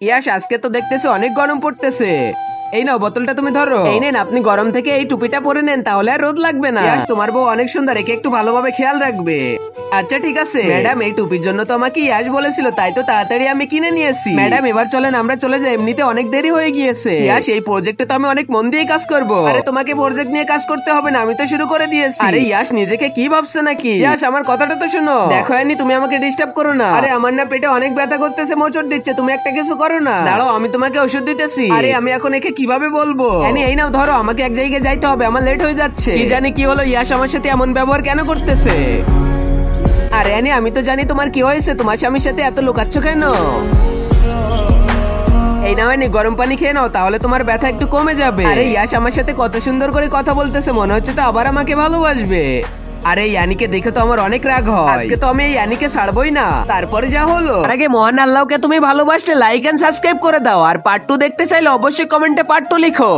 ইয়াস, আজকে তো দেখতেছি অনেক গরম পড়তেছে। এই নাও বোতলটা তুমি ধরো। এই নেন, আপনি গরম থেকে এই টুপিটা পরে নেন, তাহলে আর রোদ লাগবে না। ইয়াস, তোমার বউ অনেক সুন্দর, একে একটু ভালোভাবে খেয়াল রাখবে। আচ্ছা ঠিক আছে ম্যাডাম, এই টুপির জন্য তো আমাকে ইয়াস বলেছিল, তাই তো তাড়াতাড়ি আমি কিনে নিয়েছি। ম্যাডাম এবার চলেন আমরা চলে যাই, এমনিতে অনেক দেরি হয়ে গিয়েছে। ইয়াস, এই প্রজেক্টে তো আমি অনেক মন দিয়ে কাজ করব। আরে তোমাকে প্রজেক্ট নিয়ে কাজ করতে হবে না, আমি তো শুরু করে দিয়েছি। আরে ইয়াস, নিজেকে কি ভাবছে নাকি? ইয়াস, আমার কথাটা তো শোনো। দেখো অ্যানি, তুমি আমাকে ডিস্টার্ব করো না। আরে আমার না পেটে অনেক ব্যথা করতেছে, মোচড় দিচ্ছে, তুমি একটা কিছু করো না। দাঁড়াও, আমি তোমাকে ওষুধ দিতেছি। আরে আমি এখন একে কিভাবে বলবো? অ্যানি এই নাও ধরো, আমাকে এক জায়গায় যাইতে হবে, আমার লেট হয়ে যাচ্ছে। কি জানি কি হলো, ইয়াস আমার সাথে এমন ব্যবহার কেন করতেছে? আরে অ্যানি, আমি তো জানি তোমার কি হয়েছে, তোমার স্বামীর সাথে এত লুকাচ্ছ কেন? এই নাও অ্যানি, গরম পানি খেয়ে নাও, তাহলে তোমার ব্যথা একটু কমে যাবে। আরে ইয়াস আমার সাথে কত সুন্দর করে কথা বলতেছে, মনে হচ্ছে তো আবার আমাকে ভালোবাসবে। আরে ইয়ানিকে দেখে তো আমার অনেক রাগ হয়, আজকে তো আমি এই ইয়ানিকে ছাড়বই না, তারপরে যা হলো। আগে মহান আল্লাহকে তুমি ভালোবাসলে লাইক এন্ড সাবস্ক্রাইব করে দাও, আর পার্ট 2 দেখতে চাইলে অবশ্যই কমেন্টে পার্ট 2 লিখো।